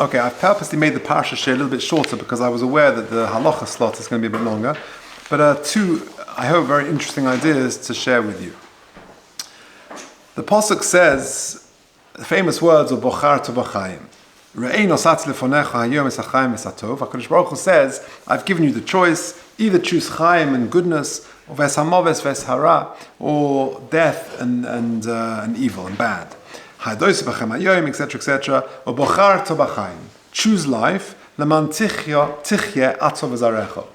Okay, I've purposely made the Parsha share a little bit shorter because I was aware that the halacha slot is going to be a bit longer. But two, I hope, very interesting ideas to share with you. The Pasuk says, the famous words of Bochar to B'chaim. Re'ei nosatz lefonecha hayom es hachayim es hatov. HaKadosh Baruch Hu says, I've given you the choice, either choose Chaim and goodness, or ves hamoves ves hara, or death and evil and bad. Etc., etc. Or bochar to b'chaim. Choose life. Leman tichye atzov v'zarecha.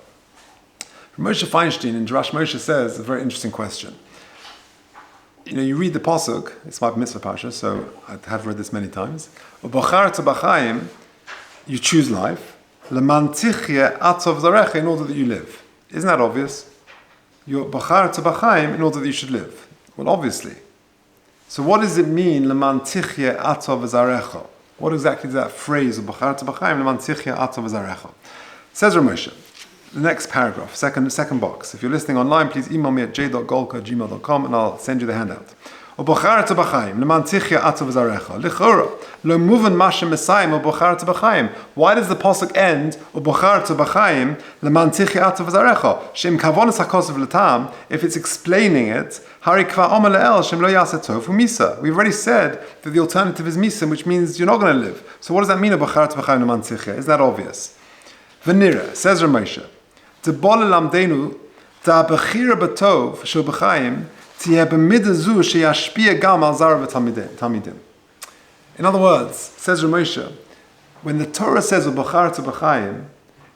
Moshe Feinstein in Rosh Moshe says a very interesting question. You read the pasuk. It's my mitzvah parsha, so I have read this many times. Or bochar to b'chaim. You choose life. Leman tichye atzov v'zarecha, in order that you live. Isn't that obvious? You're bochar to b'chaim in order that you should live. Well, obviously. So what does it mean, Leman tichye atov v'zarecha? What exactly is that phrase of B'char to B'chaim, Leman tichye atov v'zarecha? Says Ramesh, the next paragraph, second box. If you're listening online, please email me at j.golker@gmail.com and I'll send you the handout. O B'char to B'chaim, Leman tichye atov v'zarecha. Lichora, lo muvan mashem mesayim o B'char to B'chaim. Why does the pasuk end, O B'char to B'chaim, Leman tichye atov v'zarecha? Shem kavonas hakosav l'tam, if it's explaining it, We've already said that the alternative is misa, which means you're not going to live. So what does that mean? Is that obvious? Venira, says Ramosha, in other words, says Ramosha, when the Torah says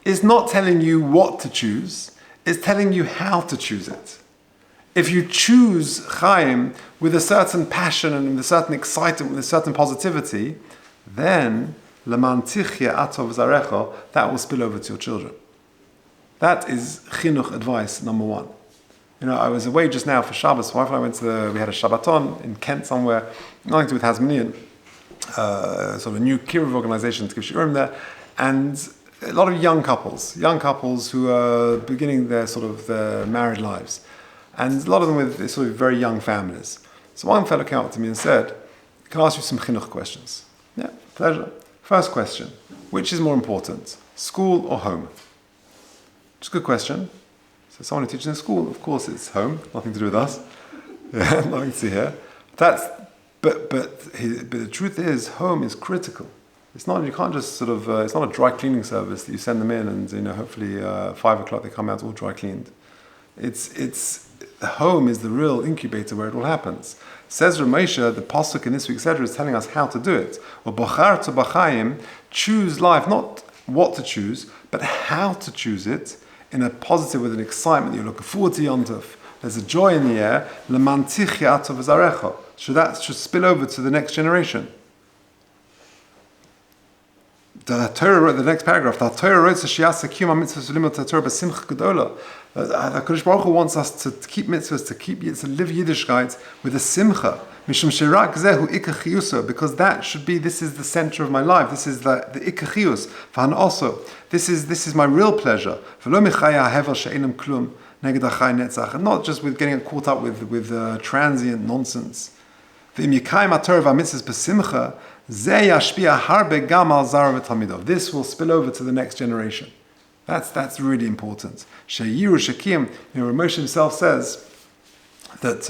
it's not telling you what to choose, it's telling you how to choose it. If you choose Chaim with a certain passion and with a certain excitement, with a certain positivity, then Leman tichye atov zarecha, that will spill over to your children. That is chinuch advice number one. I was away just now for Shabbos. My wife and I we had a Shabbaton in Kent somewhere, nothing to do with Hasmonean, sort of a new kiruv organization to give shiurim there, and a lot of young couples who are beginning their married lives. And a lot of them with sort of very young families. So one fellow came up to me and said, can I ask you some chinuch questions? Yeah, pleasure. First question, which is more important, school or home? It's a good question. So someone who teaches in school, of course it's home, nothing to do with us. Yeah, nothing to see here. But the truth is, home is critical. It's not, you can't just it's not a dry cleaning service that you send them in and hopefully 5 o'clock they come out all dry cleaned. It's the home is the real incubator where it all happens. Says Ramesha, the pasuk in this week's Seder is telling us how to do it. Or Bochar to B'chaim, choose life, not what to choose, but how to choose it in a positive, with an excitement. You're looking forward to Yom Tov. There's a joy in the air. Leman tichye atov v'zarecha. So that should spill over to the next generation. The Torah wrote, the next paragraph, the Torah wrote, HaKadosh Baruch Hu wants us to keep mitzvahs, to live Yiddishkeit with a simcha. Because that should be, this is the center of my life. This is the ikachiyus. Also, this is my real pleasure. And not just with getting caught up with transient nonsense. This will spill over to the next generation. That's really important. Shiur Shakim, Ramesh himself says that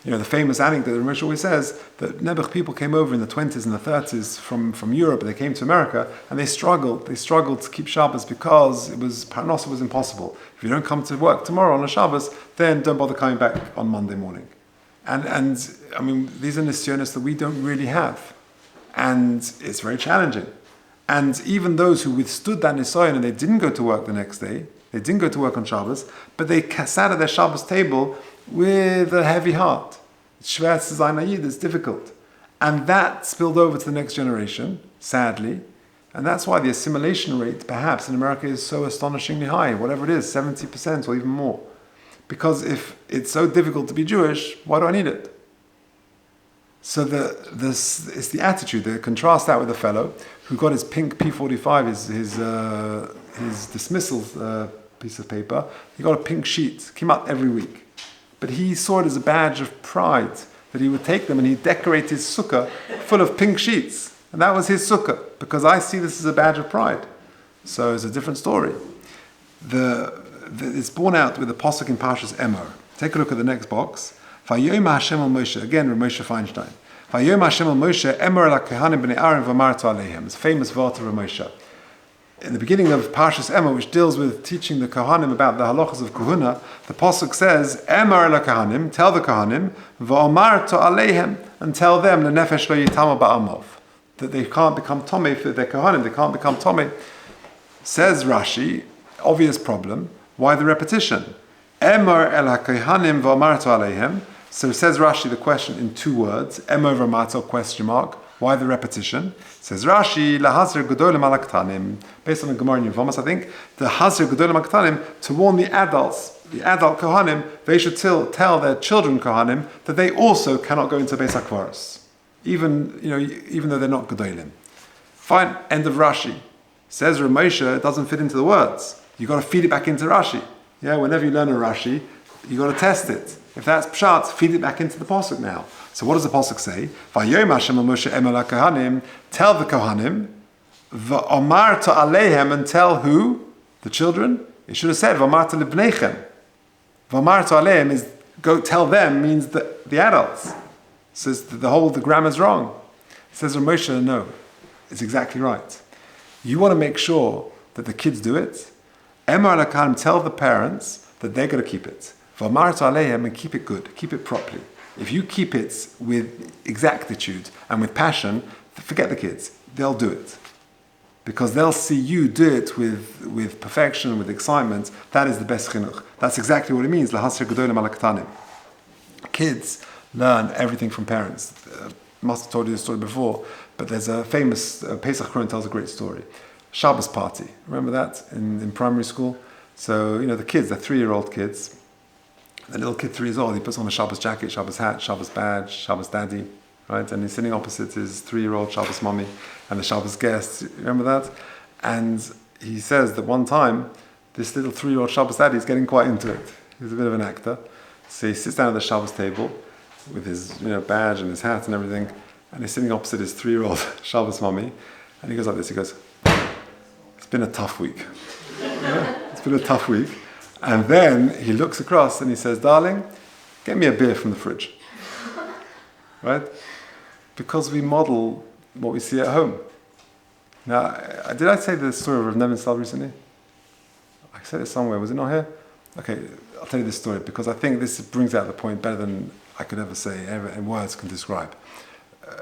the famous anecdote that Ramesh always says that Nebuch people came over in the 20s and the 30s from Europe, and they came to America, and they struggled to keep Shabbos because Parnasa was impossible. If you don't come to work tomorrow on a Shabbos, then don't bother coming back on Monday morning. And these are nisyonos that we don't really have. And it's very challenging. And even those who withstood that nisayon and they didn't go to work the next day, they didn't go to work on Shabbos, but they sat at their Shabbos table with a heavy heart. It's schwer zu sein nayid, it's difficult. And that spilled over to the next generation, sadly. And that's why the assimilation rate, perhaps, in America is so astonishingly high, whatever it is, 70% or even more. Because if it's so difficult to be Jewish, why do I need it? So it's the attitude. They contrast that with a fellow who got his pink P45, his dismissal piece of paper. He got a pink sheet, came out every week. But he saw it as a badge of pride that he would take them and he'd decorate his sukkah full of pink sheets. And that was his sukkah, because I see this as a badge of pride. So it's a different story. It's borne out with the pasuk in Parshas Emor. Take a look at the next box. Vayom Hashem al Moshe, again, Moshe Feinstein. Vayom Hashem al Moshe, Emor el HaKohanim b'nei Aaron v'amartu aleihem. It's a famous vart of Moshe. In the beginning of Parshas Emor, which deals with teaching the Kohanim about the halachas of Kohuna, the pasuk says, Emor el HaKohanim, tell the Kohanim, v'amartu aleihem, and tell them, l'nefesh lo yitama ba'amov, that they can't become tomei for their Kohanim, they can't become tomei. Says Rashi, obvious problem, why the repetition? Emor el HaKohanim v'amartu aleihem. So says Rashi the question in two words, Emor v'amartu question mark. Why the repetition? Says Rashi, lahazir gedolim al haktanim. Based on the Gemara in Yevamos, I think, the hazir gedolim al haktanim, to warn the adults, the adult Kohanim, they should tell their children Kohanim that they also cannot go into Beis HaKvaros, even though they're not gedolim. Fine, end of Rashi. Says Ramosha, it doesn't fit into the words. You've got to feed it back into Rashi. Yeah, whenever you learn a Rashi, you've got to test it. If that's pshat, feed it back into the pasuk now. So what does the pasuk say? Vayom Hashem al Moshe emor HaKohanim, tell the Kohanim, v'amartu aleihem, and tell who? The children? It should have said v'amartu libneichem. V'amartu aleihem is go tell them means the adults. Says the grammar's wrong. Says Moshe, no, it's exactly right. You want to make sure that the kids do it. Emor HaKohanim, tell the parents that they're going to keep it. V'amartu aleihem, and keep it good, keep it properly. If you keep it with exactitude and with passion, forget the kids. They'll do it. Because they'll see you do it with perfection, with excitement. That is the best chinuch. That's exactly what it means. Lahasir gedolim al haktanim. Kids learn everything from parents. Must have told you this story before, but there's a famous, Pesach Krohn tells a great story. Shabbos party. Remember that in primary school? So, the kids, they're 3-year-old kids. The little kid, 3 years old, he puts on a Shabbos jacket, Shabbos hat, Shabbos badge, Shabbos daddy, right? And he's sitting opposite his 3-year-old Shabbos mommy and the Shabbos guest. Remember that? And he says that one time, this little 3-year-old Shabbos daddy is getting quite into it. He's a bit of an actor. So he sits down at the Shabbos table with his badge and his hat and everything, and he's sitting opposite his 3-year-old Shabbos mommy, and he goes like this, he goes, it's been a tough week. It's been a tough week. And then he looks across and he says, darling, get me a beer from the fridge. Right? Because we model what we see at home. Now, did I say the story of Rav Nebenzahl recently? I said it somewhere, was it not here? Okay, I'll tell you this story because I think this brings out the point better than I could ever say, ever in words can describe.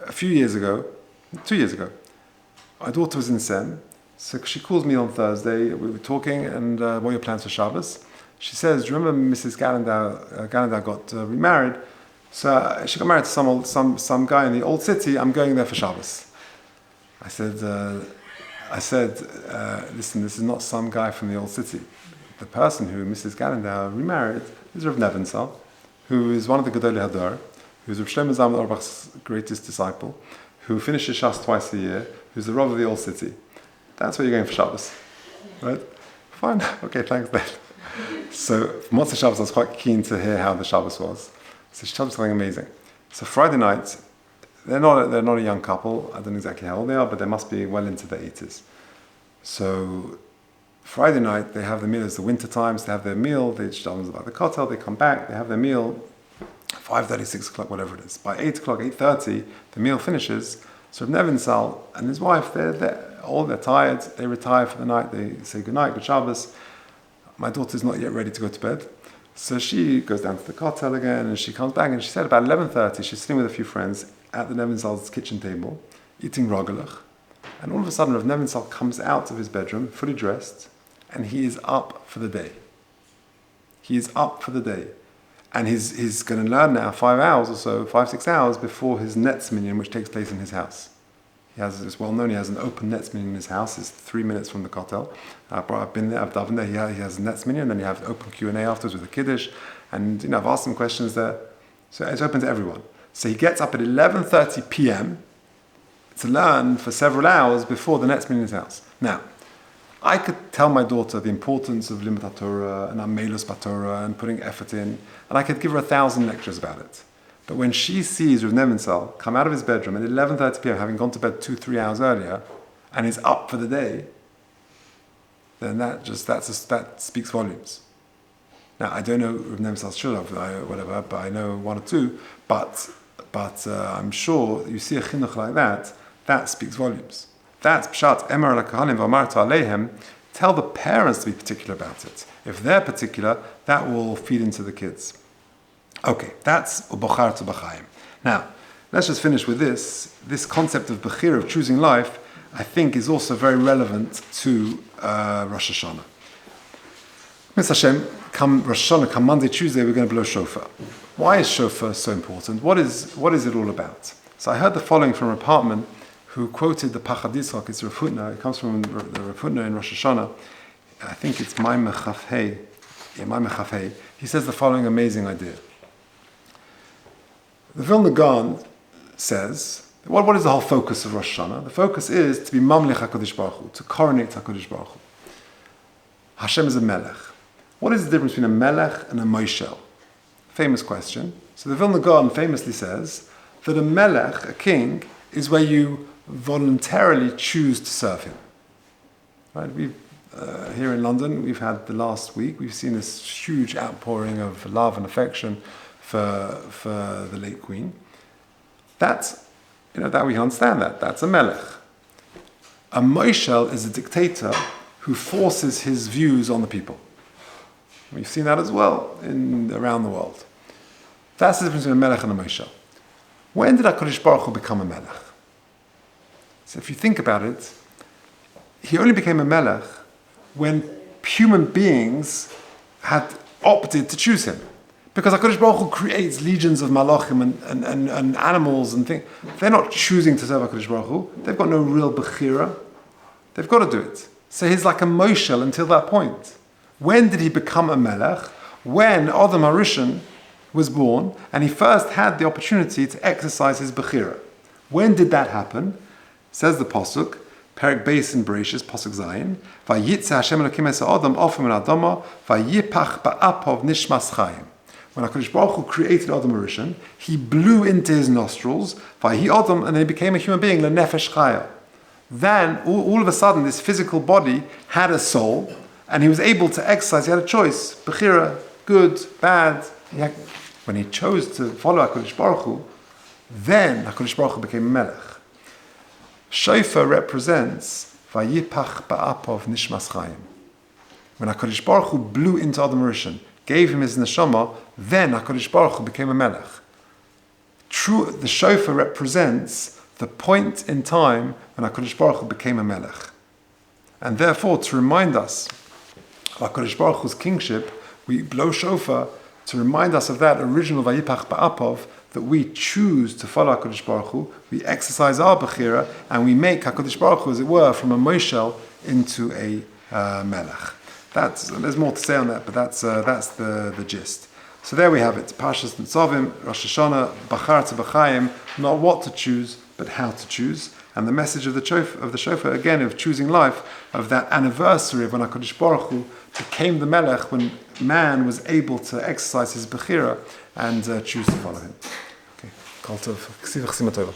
A few years ago, 2 years ago, my daughter was in Sen. So she calls me on Thursday, we were talking, and what are your plans for Shabbos? She says, do you remember Mrs. Gallandau got remarried? So she got married to some guy in the old city, I'm going there for Shabbos. I said, listen, this is not some guy from the old city. The person who Mrs. Gallandau remarried is Rav Nebenzahl, who is one of the Gedolei Hador, who's Rav Shlomo Zalman Auerbach's greatest disciple, who finishes Shas twice a year, who's the Rav of the old city. That's where you're going for Shabbos, right? Fine, okay, thanks then. So, from Motzei Shabbos, I was quite keen to hear how the Shabbos was. So she told me something amazing. So Friday night, they're not a young couple. I don't know exactly how old they are, but they must be well into their 80s. So Friday night, they have the meal. It's the winter times. They have their meal. They tell them about the kotel. They come back. They have their meal. 5:30, 6 o'clock, whatever it is. By 8 o'clock, 8:30, the meal finishes. So Rav Nebenzahl and his wife, they're tired. They retire for the night. They say good night, good Shabbos. My daughter's not yet ready to go to bed. So she goes down to the kotel again, and she comes back, and she said about 11:30, she's sitting with a few friends at the Nebenzahl's kitchen table, eating rogalach. And all of a sudden, Rav Nebenzahl comes out of his bedroom, fully dressed, and he is up for the day. He is up for the day. And he's going to learn now 5 hours or so, 5-6 hours before his Netz minyan, which takes place in his house. It's well known, he has an open Netz minyan in his house. It's 3 minutes from the kotel. I've been there, I've davened there. He has a Netz minyan, and then you have open Q&A afterwards with the Kiddush. And I've asked some questions there. So it's open to everyone. So he gets up at 11:30 p.m. to learn for several hours before the Netz minyan in his house. Now, I could tell my daughter the importance of Limud Torah and Amelus Torah and putting effort in, and I could give her 1,000 lectures about it. But when she sees Rav Nebenzahl come out of his bedroom at 11:30 p.m., having gone to bed 2-3 hours earlier, and is up for the day, then that speaks volumes. Now, I don't know Rav Nebenzahl's shulach, whatever, but I know one or two. But I'm sure you see a chinuch like that speaks volumes. That's pshat emar lakahanim v'amarta aleihem. Tell the parents to be particular about it. If they're particular, that will feed into the kids. Okay, that's ubochartu b'chaim. Now, let's just finish with this. This concept of bechira, of choosing life, I think is also very relevant to Rosh Hashana. Mitzvah Hashem, come Rosh Hashana, come Monday, Tuesday, we're going to blow shofar. Why is shofar so important? What is it all about? So I heard the following from Rav Hartman, who quoted the Pachad Yitzchak. It's Rav Hutner. It comes from the Rav Hutner in Rosh Hashana. I think it's Maimeh Chaf Hei. Yeah, Maimeh Chaf Hei. He says the following amazing idea. The Vilna Gaon says, what is the whole focus of Rosh Hashanah? The focus is to be Mamlech HaKadosh Baruch Hu, to coronate HaKadosh Baruch Hu. Hashem is a Melech. What is the difference between a Melech and a Moshel? Famous question. So the Vilna Gaon famously says that a Melech, a king, is where you voluntarily choose to serve him. Right? We've here in London, we've had the last week, we've seen this huge outpouring of love and affection for the late Queen. That we understand that. That's a Melech. A Moshel is a dictator who forces his views on the people. We've seen that as well around the world. That's the difference between a Melech and a Moshel. When did HaKadosh Baruch Hu become a Melech? So if you think about it, he only became a Melech when human beings had opted to choose him. Because HaKadosh Baruch Hu creates legions of malachim and animals and things. They're not choosing to serve HaKadosh Baruch Hu. They've got no real bechira. They've got to do it. So he's like a Moshel until that point. When did he become a Melech? When Adam HaRishon was born, and he first had the opportunity to exercise his bechira. When did that happen? Says the Pasuk, Perek Beis in Bereshis, Pasuk Zayin, Vayitze Hashem Elokim es ha'adam ofem min ha'adama, vayipach ba'apov nishmas chayim. When HaKadosh Baruch Hu created Adam HaRishon, he blew into his nostrils, Vayi Adam, and then he became a human being, lenefesh chaya. Then, all of a sudden, this physical body had a soul, and he was able to exercise, he had a choice, bechira, good, bad. When he chose to follow HaKadosh Baruch Hu, then HaKadosh Baruch Hu became a Melech. Shofar represents Vayipach ba'apov nishmas chayim. When HaKadosh Baruch Hu blew into Adam HaRishon, gave him his neshama, then HaKadosh Baruch Hu became a Melech. The shofar represents the point in time when HaKadosh Baruch Hu became a Melech. And therefore, to remind us of HaKadosh Baruch Hu's kingship, we blow shofar to remind us of that original Vayipach ba'apov, that we choose to follow HaKadosh Baruch Hu, we exercise our bechira, and we make HaKadosh Baruch Hu, as it were, from a Moshel into a Melech. There's more to say on that, but that's the gist. So there we have it. Parsha Nitzovim, Rosh Hashana, Bacharta B'chaim, not what to choose, but how to choose. And the message of the shofar, again, of choosing life, of that anniversary of when HaKadosh Baruch Hu became the Melech, when man was able to exercise his bechira and choose to follow him. Okay. Kol tov. Ksiv chasima tova.